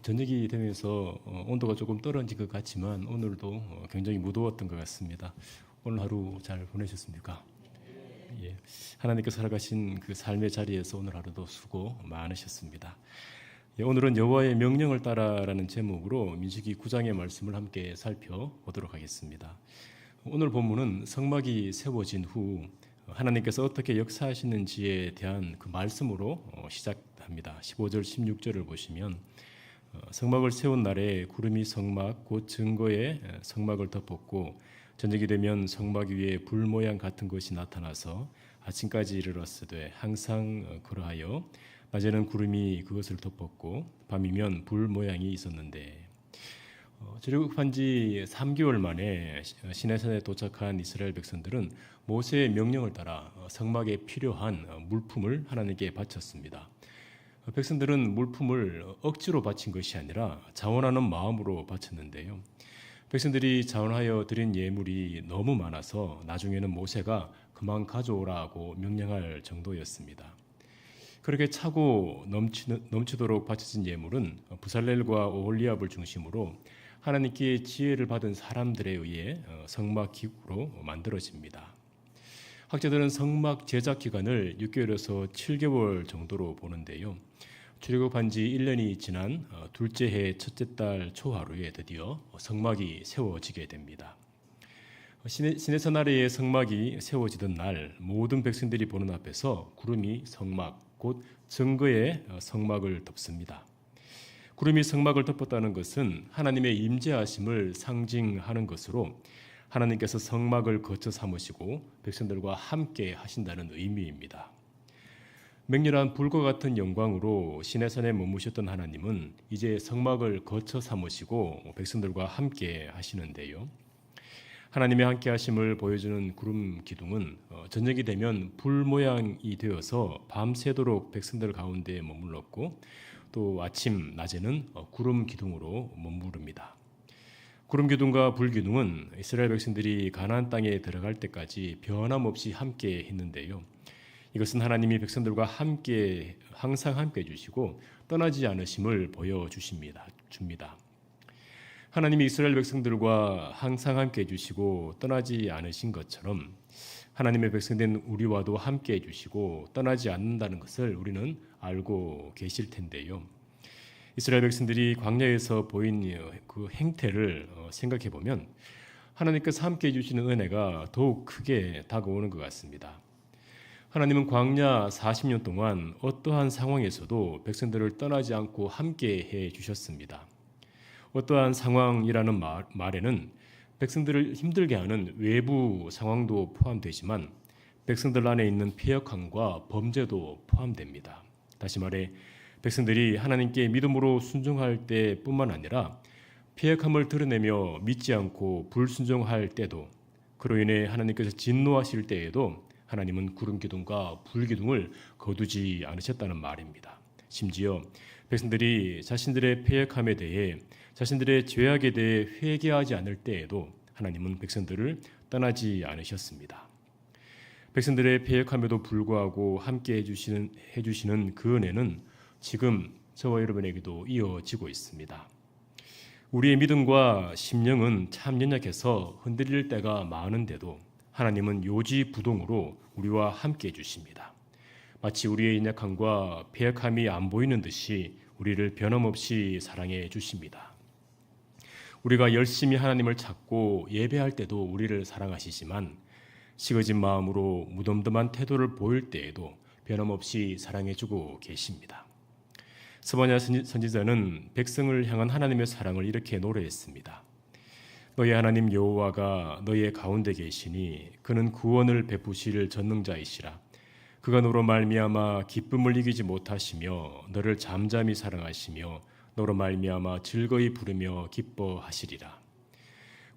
저녁이 되면서 온도가 조금 떨어진 것 같지만 오늘도 굉장히 무더웠던 것 같습니다. 오늘 하루 잘 보내셨습니까? 예, 하나님께서 살아가신 그 삶의 자리에서 오늘 하루도 수고 많으셨습니다. 예, 오늘은 여호와의 명령을 따라라는 제목으로 민수기 9장의 말씀을 함께 살펴보도록 하겠습니다. 오늘 본문은 성막이 세워진 후 하나님께서 어떻게 역사하시는지에 대한 그 말씀으로 시작합니다. 15절 16절을 보시면 성막을 세운 날에 구름이 성막 곧 증거에 성막을 덮었고 저녁이 되면 성막 위에 불 모양 같은 것이 나타나서 아침까지 이르렀으되 항상 그러하여 낮에는 구름이 그것을 덮었고 밤이면 불 모양이 있었는데 출애굽한 지 3개월 만에 시내산에 도착한 이스라엘 백성들은 모세의 명령을 따라 성막에 필요한 물품을 하나님께 바쳤습니다. 백성들은 물품을 억지로 바친 것이 아니라 자원하는 마음으로 바쳤는데요. 백성들이 자원하여 드린 예물이 너무 많아서 나중에는 모세가 그만 가져오라고 명령할 정도였습니다. 그렇게 차고 넘치도록 바쳐진 예물은 부살렐과 오홀리압을 중심으로 하나님께 지혜를 받은 사람들에 의해 성막 기구로 만들어집니다. 학자들은 성막 제작 기간을 6개월에서 7개월 정도로 보는데요. 출애굽한 지 1년이 지난 둘째 해 첫째 달 초하루에 드디어 성막이 세워지게 됩니다. 시내산 아래에 성막이 세워지던 날 모든 백성들이 보는 앞에서 구름이 성막 곧 증거의 성막을 덮습니다. 구름이 성막을 덮었다는 것은 하나님의 임재하심을 상징하는 것으로 하나님께서 성막을 거처 삼으시고 백성들과 함께 하신다는 의미입니다. 맹렬한 불과 같은 영광으로 시내산에 머무셨던 하나님은 이제 성막을 거처 삼으시고 백성들과 함께 하시는데요. 하나님의 함께 하심을 보여주는 구름 기둥은 저녁이 되면 불 모양이 되어서 밤새도록 백성들 가운데 머물렀고 또 아침 낮에는 구름 기둥으로 머무릅니다. 구름 기둥과 불 기둥은 이스라엘 백성들이 가나안 땅에 들어갈 때까지 변함없이 함께 했는데요. 이것은 하나님이 백성들과 함께 항상 함께 해주시고 떠나지 않으심을 보여주십니다. 하나님이 이스라엘 백성들과 항상 함께 해주시고 떠나지 않으신 것처럼 하나님의 백성된 우리와도 함께 해주시고 떠나지 않는다는 것을 우리는 알고 계실 텐데요. 이스라엘 백성들이 광야에서 보인 그 행태를 생각해 보면 하나님께서 함께 해주시는 은혜가 더욱 크게 다가오는 것 같습니다. 하나님은 광야 40년 동안 어떠한 상황에서도 백성들을 떠나지 않고 함께 해주셨습니다. 어떠한 상황이라는 말에는 백성들을 힘들게 하는 외부 상황도 포함되지만 백성들 안에 있는 패역함과 범죄도 포함됩니다. 다시 말해 백성들이 하나님께 믿음으로 순종할 때뿐만 아니라 패역함을 드러내며 믿지 않고 불순종할 때도 그로 인해 하나님께서 진노하실 때에도 하나님은 구름 기둥과 불 기둥을 거두지 않으셨다는 말입니다. 심지어 백성들이 자신들의 패역함에 대해 자신들의 죄악에 대해 회개하지 않을 때에도 하나님은 백성들을 떠나지 않으셨습니다. 백성들의 패역함에도 불구하고 함께 해주시는 그 은혜는 지금 저와 여러분에게도 이어지고 있습니다. 우리의 믿음과 심령은 참 연약해서 흔들릴 때가 많은데도 하나님은 요지부동으로 우리와 함께 해주십니다. 마치 우리의 연약함과 패역함이 안 보이는 듯이 우리를 변함없이 사랑해 주십니다. 우리가 열심히 하나님을 찾고 예배할 때도 우리를 사랑하시지만 식어진 마음으로 무덤덤한 태도를 보일 때에도 변함없이 사랑해주고 계십니다. 스바냐 선지자는 백성을 향한 하나님의 사랑을 이렇게 노래했습니다. 너희 하나님 여호와가 너희의 가운데 계시니 그는 구원을 베푸실 전능자이시라. 그가 너로 말미암아 기쁨을 이기지 못하시며 너를 잠잠히 사랑하시며 너로 말미암아 즐거이 부르며 기뻐하시리라.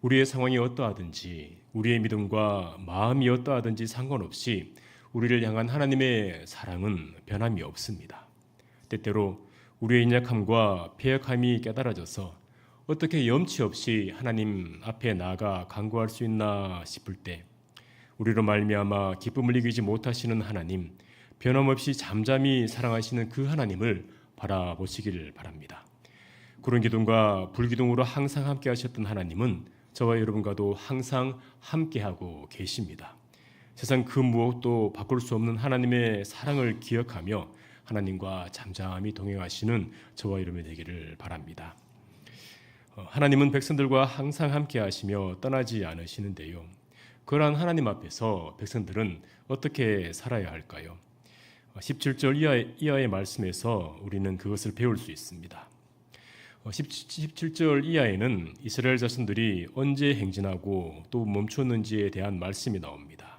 우리의 상황이 어떠하든지 우리의 믿음과 마음이 어떠하든지 상관없이 우리를 향한 하나님의 사랑은 변함이 없습니다. 때때로 우리의 연약함과 패역함이 깨달아져서 어떻게 염치 없이 하나님 앞에 나아가 간구할 수 있나 싶을 때 우리로 말미암아 기쁨을 이기지 못하시는 하나님, 변함없이 잠잠히 사랑하시는 그 하나님을 바라보시기를 바랍니다. 구름 기둥과 불 기둥으로 항상 함께 하셨던 하나님은 저와 여러분과도 항상 함께하고 계십니다. 세상 그 무엇도 바꿀 수 없는 하나님의 사랑을 기억하며 하나님과 잠잠히 동행하시는 저와 여러분이 되기를 바랍니다. 하나님은 백성들과 항상 함께 하시며 떠나지 않으시는데요. 그러한 하나님 앞에서 백성들은 어떻게 살아야 할까요? 17절 이하의 말씀에서 우리는 그것을 배울 수 있습니다. 17절 이하에는 이스라엘 자손들이 언제 행진하고 또 멈췄는지에 대한 말씀이 나옵니다.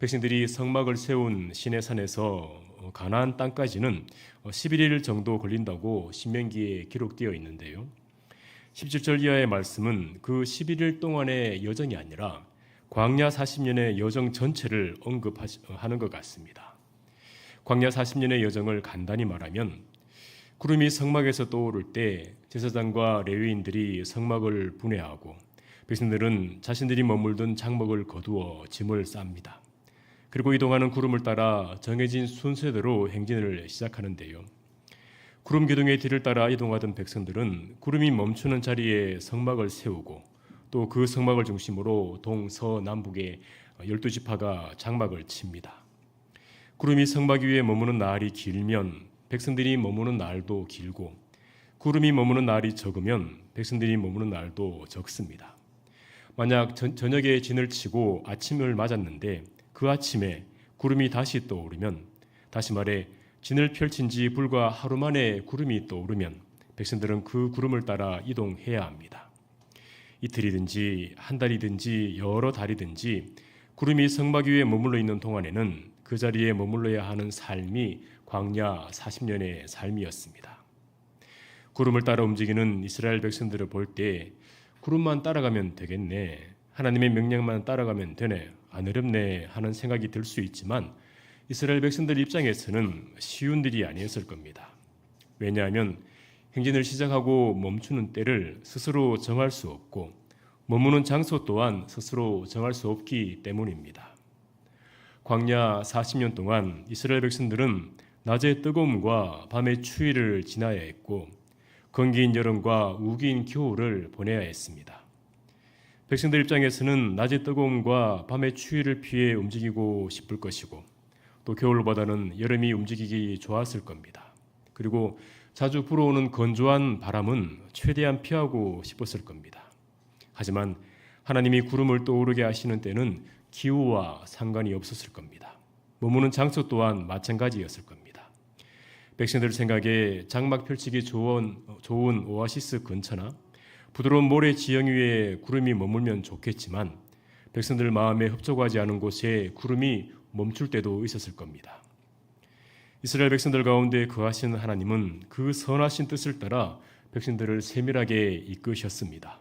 백성들이 성막을 세운 시내산에서 가나안 땅까지는 11일 정도 걸린다고 신명기에 기록되어 있는데요. 17절 이하의 말씀은 그 11일 동안의 여정이 아니라 광야 40년의 여정 전체를 언급하는 것 같습니다. 광야 40년의 여정을 간단히 말하면 구름이 성막에서 떠오를 때 제사장과 레위인들이 성막을 분해하고 백성들은 자신들이 머물던 장막을 거두어 짐을 쌉니다. 그리고 이동하는 구름을 따라 정해진 순서대로 행진을 시작하는데요. 구름 기둥의 뒤를 따라 이동하던 백성들은 구름이 멈추는 자리에 성막을 세우고 또 그 성막을 중심으로 동서남북의 12지파가 장막을 칩니다. 구름이 성막 위에 머무는 날이 길면 백성들이 머무는 날도 길고 구름이 머무는 날이 적으면 백성들이 머무는 날도 적습니다. 만약 저녁에 진을 치고 아침을 맞았는데 그 아침에 구름이 다시 떠오르면, 다시 말해 진을 펼친 지 불과 하루 만에 구름이 떠오르면 백성들은 그 구름을 따라 이동해야 합니다. 이틀이든지 한 달이든지 여러 달이든지 구름이 성막 위에 머물러 있는 동안에는 그 자리에 머물러야 하는 삶이 광야 40년의 삶이었습니다. 구름을 따라 움직이는 이스라엘 백성들을 볼 때 구름만 따라가면 되겠네, 하나님의 명령만 따라가면 되네, 안 어렵네 하는 생각이 들 수 있지만 이스라엘 백성들 입장에서는 쉬운 일이 아니었을 겁니다. 왜냐하면 행진을 시작하고 멈추는 때를 스스로 정할 수 없고 머무는 장소 또한 스스로 정할 수 없기 때문입니다. 광야 40년 동안 이스라엘 백성들은 낮의 뜨거움과 밤의 추위를 지나야 했고 건기인 여름과 우기인 겨울을 보내야 했습니다. 백성들 입장에서는 낮의 뜨거움과 밤의 추위를 피해 움직이고 싶을 것이고 또 겨울보다는 여름이 움직이기 좋았을 겁니다. 그리고 자주 불어오는 건조한 바람은 최대한 피하고 싶었을 겁니다. 하지만 하나님이 구름을 떠오르게 하시는 때는 기후와 상관이 없었을 겁니다. 머무는 장소 또한 마찬가지였을 겁니다. 백성들 생각에 장막 펼치기 좋은 오아시스 근처나 부드러운 모래 지형 위에 구름이 머물면 좋겠지만 백성들 마음에 흡족하지 않은 곳에 구름이 멈출 때도 있었을 겁니다. 이스라엘 백성들 가운데 거하시는 하나님은 그 선하신 뜻을 따라 백성들을 세밀하게 이끄셨습니다.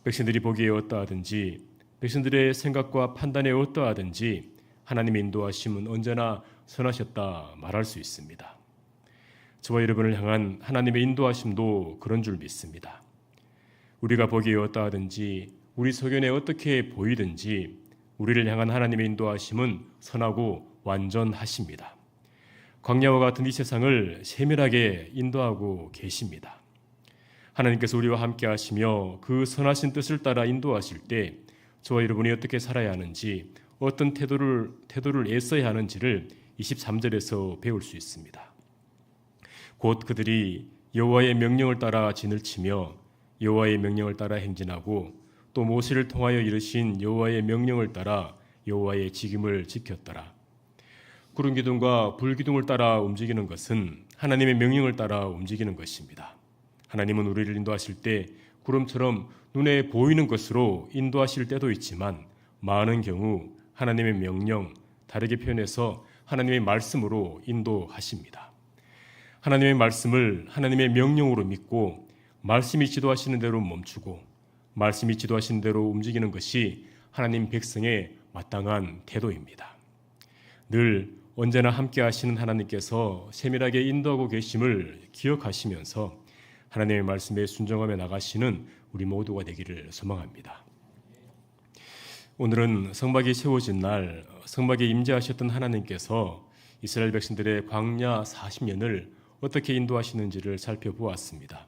백성들이 보기에 어떠하든지 백성들의 생각과 판단에 어떠하든지 하나님의 인도하심은 언제나 선하셨다 말할 수 있습니다. 저와 여러분을 향한 하나님의 인도하심도 그런 줄 믿습니다. 우리가 보기에 어떠하든지 우리 소견에 어떻게 보이든지 우리를 향한 하나님의 인도하심은 선하고 완전하십니다. 광야와 같은 이 세상을 세밀하게 인도하고 계십니다. 하나님께서 우리와 함께 하시며 그 선하신 뜻을 따라 인도하실 때 저와 여러분이 어떻게 살아야 하는지, 어떤 태도를 애써야 하는지를 23절에서 배울 수 있습니다. 곧 그들이 여호와의 명령을 따라 진을 치며 여호와의 명령을 따라 행진하고 또 모세를 통하여 이르신 여호와의 명령을 따라 여호와의 직임을 지켰더라. 구름 기둥과 불 기둥을 따라 움직이는 것은 하나님의 명령을 따라 움직이는 것입니다. 하나님은 우리를 인도하실 때 구름처럼 눈에 보이는 것으로 인도하실 때도 있지만 많은 경우 하나님의 명령, 다르게 표현해서 하나님의 말씀으로 인도하십니다. 하나님의 말씀을 하나님의 명령으로 믿고 말씀이 지도하시는 대로 멈추고 말씀이 지도하시는 대로 움직이는 것이 하나님 백성의 마땅한 태도입니다. 늘 언제나 함께 하시는 하나님께서 세밀하게 인도하고 계심을 기억하시면서 하나님의 말씀에 순종하며 나가시는 우리 모두가 되기를 소망합니다. 오늘은 성막이 세워진 날 성막에 임재하셨던 하나님께서 이스라엘 백성들의 광야 40년을 어떻게 인도하시는지를 살펴보았습니다.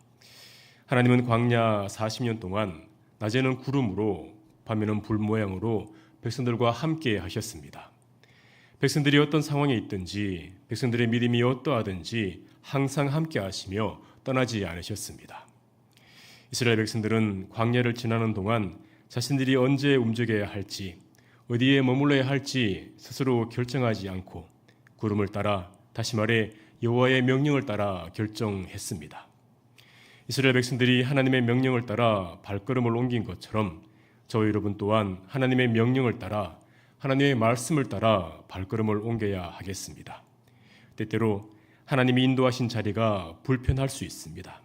하나님은 광야 40년 동안 낮에는 구름으로 밤에는 불 모양으로 백성들과 함께 하셨습니다. 백성들이 어떤 상황에 있든지 백성들의 믿음이 어떠하든지 항상 함께 하시며 떠나지 않으셨습니다. 이스라엘 백성들은 광야를 지나는 동안 자신들이 언제 움직여야 할지 어디에 머물러야 할지 스스로 결정하지 않고 구름을 따라, 다시 말해 여호와의 명령을 따라 결정했습니다. 이스라엘 백성들이 하나님의 명령을 따라 발걸음을 옮긴 것처럼 저와 여러분 또한 하나님의 명령을 따라 하나님의 말씀을 따라 발걸음을 옮겨야 하겠습니다. 때때로 하나님이 인도하신 자리가 불편할 수 있습니다.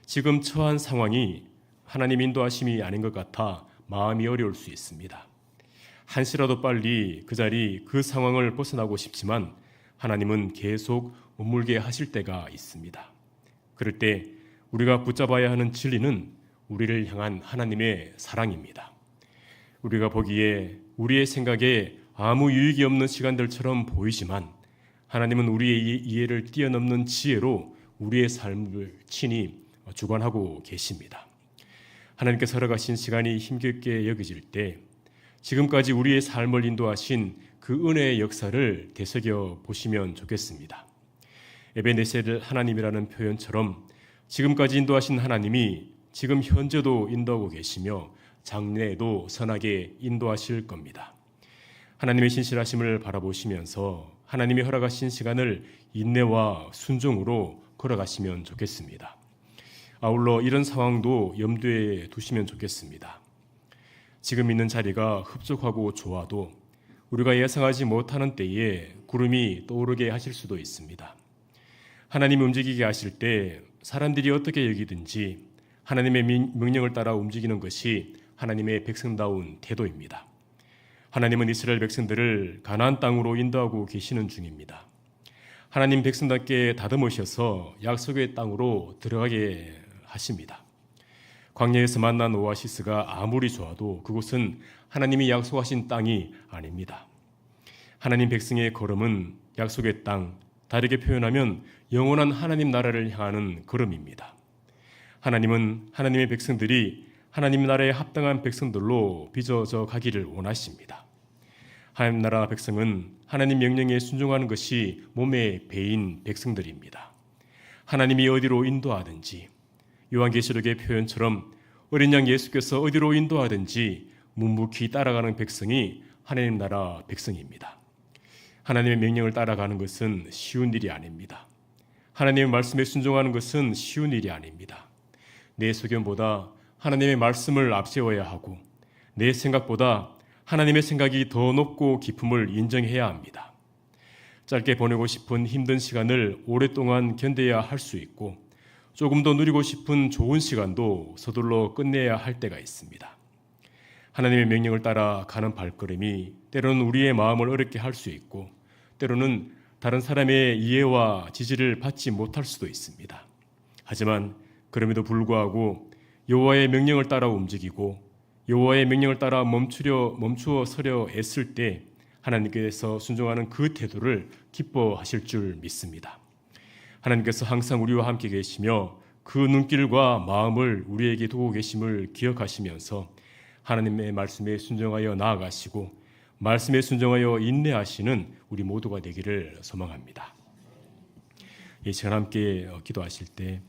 지금 처한 상황이 하나님 인도하심이 아닌 것 같아 마음이 어려울 수 있습니다. 한시라도 빨리 그 자리, 그 상황을 벗어나고 싶지만 하나님은 계속 머물게 하실 때가 있습니다. 그럴 때 우리가 붙잡아야 하는 진리는 우리를 향한 하나님의 사랑입니다. 우리가 보기에 우리의 생각에 아무 유익이 없는 시간들처럼 보이지만 하나님은 우리의 이해를 뛰어넘는 지혜로 우리의 삶을 친히 주관하고 계십니다. 하나님께서 허락하신 시간이 힘겹게 여겨질 때 지금까지 우리의 삶을 인도하신 그 은혜의 역사를 되새겨 보시면 좋겠습니다. 에베네셀 하나님이라는 표현처럼 지금까지 인도하신 하나님이 지금 현재도 인도하고 계시며 장래에도 선하게 인도하실 겁니다. 하나님의 신실하심을 바라보시면서 하나님이 허락하신 시간을 인내와 순종으로 걸어가시면 좋겠습니다. 아울러 이런 상황도 염두에 두시면 좋겠습니다. 지금 있는 자리가 흡족하고 좋아도 우리가 예상하지 못하는 때에 구름이 떠오르게 하실 수도 있습니다. 하나님이 움직이게 하실 때 사람들이 어떻게 여기든지 하나님의 명령을 따라 움직이는 것이 하나님의 백성다운 태도입니다. 하나님은 이스라엘 백성들을 가나안 땅으로 인도하고 계시는 중입니다. 하나님 백성답게 다듬으셔서 약속의 땅으로 들어가게 하십니다. 광야에서 만난 오아시스가 아무리 좋아도 그곳은 하나님이 약속하신 땅이 아닙니다. 하나님 백성의 걸음은 약속의 땅, 다르게 표현하면 영원한 하나님 나라를 향하는 걸음입니다. 하나님은 하나님의 백성들이 하나님 나라에 합당한 백성들로 빚어져 가기를 원하십니다. 하나님 나라 백성은 하나님 명령에 순종하는 것이 몸에 배인 백성들입니다. 하나님이 어디로 인도하든지 요한계시록의 표현처럼 어린 양 예수께서 어디로 인도하든지 묵묵히 따라가는 백성이 하나님 나라 백성입니다. 하나님의 명령을 따라가는 것은 쉬운 일이 아닙니다. 하나님의 말씀에 순종하는 것은 쉬운 일이 아닙니다. 내 소견보다 하나님의 말씀을 앞세워야 하고 내 생각보다 하나님의 생각이 더 높고 깊음을 인정해야 합니다. 짧게 보내고 싶은 힘든 시간을 오랫동안 견뎌야 할 수 있고 조금 더 누리고 싶은 좋은 시간도 서둘러 끝내야 할 때가 있습니다. 하나님의 명령을 따라 가는 발걸음이 때로는 우리의 마음을 어렵게 할 수 있고 때로는 다른 사람의 이해와 지지를 받지 못할 수도 있습니다. 하지만 그럼에도 불구하고 여호와의 명령을 따라 움직이고 여호와의 명령을 따라 멈추어 서려 애쓸 때 하나님께서 순종하는 그 태도를 기뻐하실 줄 믿습니다. 하나님께서 항상 우리와 함께 계시며 그 눈길과 마음을 우리에게 두고 계심을 기억하시면서 하나님의 말씀에 순종하여 나아가시고 말씀에 순종하여 인내하시는 우리 모두가 되기를 소망합니다. 이 시간 함께 기도하실 때